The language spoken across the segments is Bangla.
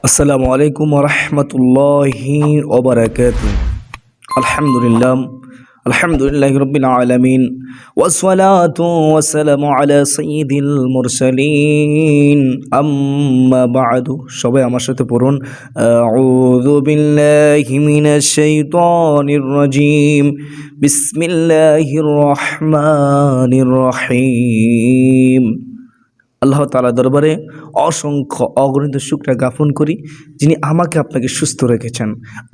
আসসালামু আলাইকুম ওরহমতুল্লাহি ওবারাকাতুহু। আলহামদুলিল্লাহ আলহামদুলিল্লাহি রাব্বিল আলামিন ওয়াসসালাতু ওয়াসসালামু আলা সাইয়্যিদিল মুরসালিন আম্মা বা'দু। সবাই আমার সাথে পড়ুন, আউযু বিল্লাহি মিনাশ শাইতানির রাজীম, বিসমিল্লাহির রহমানির রহিম। আল্লাহ তাআলা দরবারে অসংখ্য অগণিত শুকরিয়া জ্ঞাপন করি, যিনি আমাকে আপনাকে সুস্থ রেখেছেন।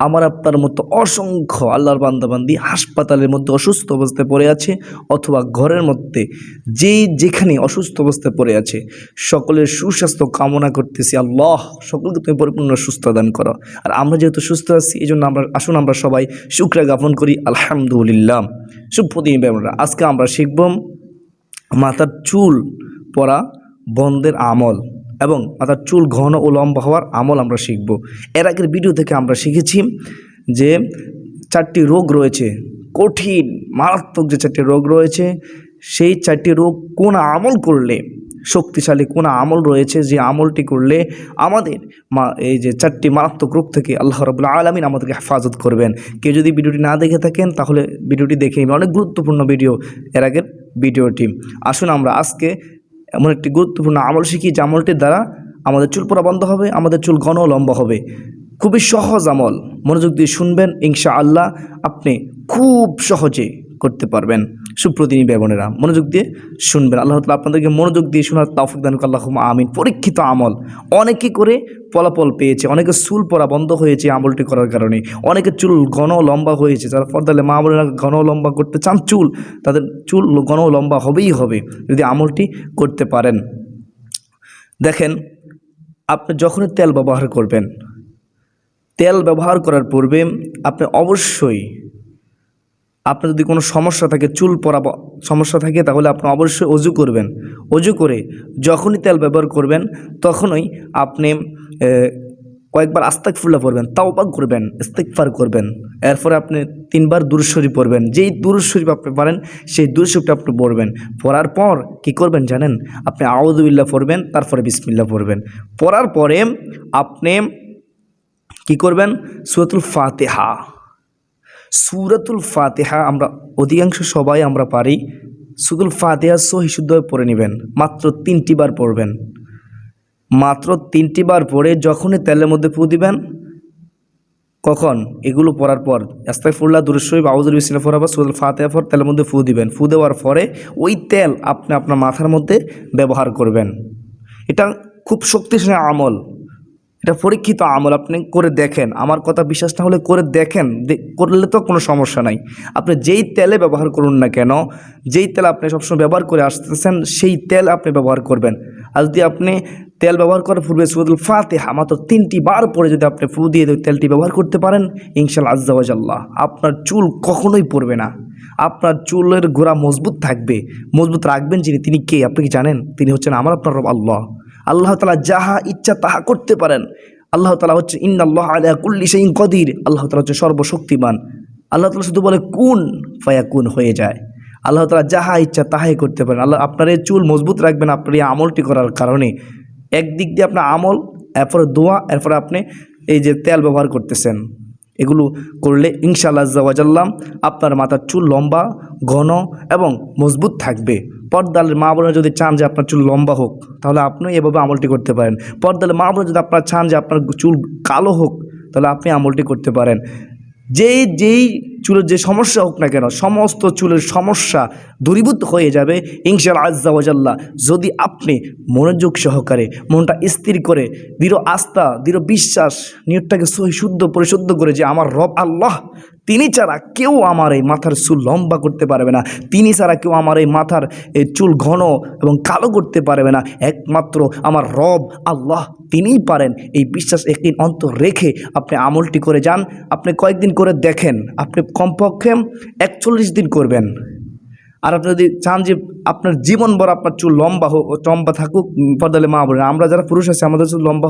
আমার আপনার মতো অসংখ্য আল্লাহর বান্দাবান্দি হাসপাতালের মধ্যে অসুস্থ অবস্থায় পড়ে আছে, অথবা ঘরের মধ্যে যেখানে অসুস্থ অবস্থায় পড়ে আছে, সকলের সুস্বাস্থ্য কামনা করতেছি। আল্লাহ সকলকে তুমি পরিপূর্ণ সুস্থ দান করো। আর আমরা যেহেতু সুস্থ আছি, এই জন্য আমরা সবাই শুকরিয়া জ্ঞাপন করি, আলহামদুলিল্লাহ। সুপ্রতিদিন ব্যাপারটা আজকে আমরা শিখব মাথার চুল পড়া বন্ধের আমল এবং মাথার চুল ঘন ও লম্বা হওয়ার আমল আমরা শিখব। এর আগের ভিডিও থেকে আমরা শিখেছি যে 4টি রোগ রয়েছে, কঠিন মারাত্মক যে 4টি রোগ রয়েছে, সেই 4টি রোগ কোন আমল করলে শক্তিশালী, কোন আমল রয়েছে যে আমলটি করলে আমাদের এই যে 4টি মারাত্মক রোগ থেকে আল্লাহ রাব্বুল আলামিন আমাদেরকে হেফাজত করবেন। কেউ যদি ভিডিওটি না দেখে থাকেন তাহলে ভিডিওটি দেখে নেবেন, অনেক গুরুত্বপূর্ণ ভিডিও এর আগের ভিডিওটি। আসুন আমরা আজকে এমন একটি গুরুত্বপূর্ণ আমল শিখি যে আমলটির দ্বারা আমাদের চুল পড়া বন্ধ হবে, আমাদের চুল ঘন ও লম্বা হবে। খুবই সহজ আমল, মনোযোগ দিয়ে শুনবেন, ইনশাআল্লাহ আপনি খুব সহজে করতে পারবেন। সুপ্রতিদিন বোনেরা মনোযোগ দিয়ে শুনবেন, আল্লাহ তাআলা আপনাদেরকে মনোযোগ দিয়ে শোনার তৌফিক দান করুন, আল্লাহুম্মা আমিন। পরীক্ষিত আমল, অনেকে করে ফলাফল পেয়েছে, অনেকে চুল পড়া বন্ধ হয়েছে আমলটি করার কারণে, অনেকে চুল ঘন লম্বা হয়েছে। যারা পর্দালে মা বোনেরা ঘন লম্বা করতে চান চুল, তাদের চুল ঘন লম্বা হবেই হবে যদি আমলটি করতে পারেন। দেখেন, আপনি যখনই তেল ব্যবহার করবেন, তেল ব্যবহার করার পূর্বে আপনি অবশ্যই, আপনার যদি কোনো সমস্যা থাকে, চুল পড়া সমস্যা থাকে, তাহলে আপনি অবশ্যই অজু করবেন। অজু করে যখনই তেল ব্যবহার করবেন তখনই আপনি কয়েকবার আস্তাগফিরুল্লাহ পড়বেন, তাওবা করবেন, ইস্তিগফার করবেন। এরপরে আপনি 3বার দুরূদ শরীফ পড়বেন। যেই দুরূদ শরীফ আপনি পারেন সেই দুরূদ শরীফটা আপনি পড়বেন। পড়ার পর কি করবেন জানেন? আপনি আউযু বিল্লাহ পড়বেন, তারপরে বিসমিল্লাহ পড়বেন। পড়ার পরে আপনি কি করবেন? সূরাতুল ফাতিহা আমরা অধিকাংশ সবাই আমরা পারি। সূরাতুল ফাতিহা সহি শুদ্ধভাবে পড়ে নেবেন, মাত্র 3টি বার পড়বেন। মাত্র 3টি বার পড়ে যখনই তেলের মধ্যে ফু দিবেন, কখন? এগুলো পড়ার পর আস্তাগফিরুল্লাহ, দুরূদ শরীফ, আউযু বিসমিল্লাহ পড়ার পর সূরাতুল ফাতিহা পর তেলের মধ্যে ফু দিবেন। ফু দেওয়ার পরে ওই তেল আপনি আপনার মাথার মধ্যে ব্যবহার করবেন। এটা খুব শক্তিশালী আমল, এটা পরীক্ষিত আমল। আপনি করে দেখেন, আমার কথা বিশ্বাস না হলে করে দেখেন, করলে তো কোনো সমস্যা নাই। আপনি যেই তেলে ব্যবহার করুন না কেন, যেই তেল আপনি সবসময় ব্যবহার করে আসতেছেন সেই তেল আপনি ব্যবহার করবেন। আর যদি আপনি তেল ব্যবহার করার পূর্বে সূরাতুল ফাতিহা মাত্র 3টি বার পরে যদি আপনি ফু দিয়ে তেলটি ব্যবহার করতে পারেন, ইনশাআল্লাহ আজ্জা ওয়া জাল্লাহ আপনার চুল কখনোই পড়বে না। আপনার চুলের গোড়া মজবুত থাকবে। মজবুত রাখবেন যিনি, তিনি কে আপনি কি জানেন? তিনি হচ্ছেন আমার আপনার রব আল্লাহ। আল্লাহ তাআলা যাহা ইচ্ছা তাহা করতে পারেন। আল্লাহ তাআলা হচ্ছে ইন্নাল্লাহা আলা কুল্লি শাইইন কাদির। আল্লাহ তাআলা হচ্ছে সর্বশক্তিমান। আল্লাহ তাআলা শুধু বলে কুন ফায়াকুন, হয়ে যায়। আল্লাহ তাআলা যাহা ইচ্ছা তাহাই করতে পারেন। আল্লাহ আপনার এই চুল মজবুত রাখবেন আপনার এই আমলটি করার কারণে। একদিক দিয়ে আপনার আমল, এরপরে দোয়া, এরপরে আপনি এই যে তেল ব্যবহার করতেছেন, এগুলো করলে ইনশাআল্লাহ আজ্জা ওয়া জাল্লা আপনার মাথার চুল লম্বা, ঘন এবং মজবুত থাকবে। পর্দালের মা বোনেরা যদি চান যে আপনার চুল লম্বা হোক, তাহলে আপনি এভাবে আমলটি করতে পারেন। পর্দালের মা বোনেরা যদি আপনারা চান যে আপনার চুল কালো হোক, তাহলে আপনি আমলটি করতে পারেন। যেই চুলের যে সমস্যা হোক না কেন, সমস্ত চুলের সমস্যা দূরীভূত হয়ে যাবে ইনশাআল্লাহ আজ্জা ওয়া জাল্লা, যদি আপনি মনোযোগ সহকারে, মনটা স্থির করে, দৃঢ় আস্থা, দৃঢ় বিশ্বাস, নিয়তটাকে সহি শুদ্ধ পরিশুদ্ধ করে যে আমার রব আল্লাহ, তিনি ছাড়া কেউ আমার এই মাথার চুল লম্বা করতে পারবে না, তিনি ছাড়া কেউ আমার এই মাথার এই চুল ঘন এবং কালো করতে পারবে না, একমাত্র আমার রব আল্লাহ তিনিই পারেন। এই বিশ্বাস একদিন অন্তর রেখে আপনি আমলটি করে যান। আপনি কয়েকদিন করে দেখেন, আপনি কমপক্ষে 41 দিন করবেন। আর আপনি যদি চান যে আপনার জীবনভর আপনার চুল লম্বা থাকুক, পর্দালে মা বলেন, আমরা যারা পুরুষ আছি আমাদের চুল লম্বা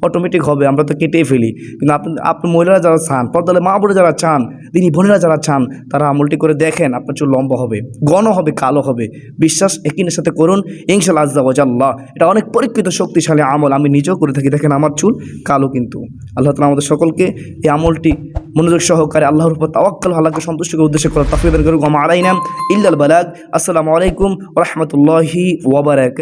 অটোমেটিক হবে, আমরা তো কেটেই ফেলি। কিন্তু আপনি মহিলারা যারা চান, পর্দালে মা বলে যারা চান, তিনি বোনেরা যারা চান, তারা আমলটি করে দেখেন, আপনার চুল লম্বা হবে, ঘন হবে, কালো হবে। বিশ্বাস একিনের সাথে করুন, ইনশাআল্লাহ আজ্জা ওয়া জাল্লাহ। এটা অনেক পরীক্ষিত শক্তিশালী আমল, আমি নিজেও করে থাকি। দেখেন আমার চুল কালো কিন্তু। আল্লাহ তাআলা আমাদের সকলকে এই আমলটি মনোযোগ সহকারে আল্লাহর উপর তাওয়াক্কুল, আল্লাহকে সন্তুষ্টিকে উদ্দেশ্য করে তাকবীর করুন। ওয়া মা আলাইনা ইল্লাল বালাগ। আসসালামু আলাইকুম ওয়া রাহমাতুল্লাহি ওয়া বারাকাতুহু।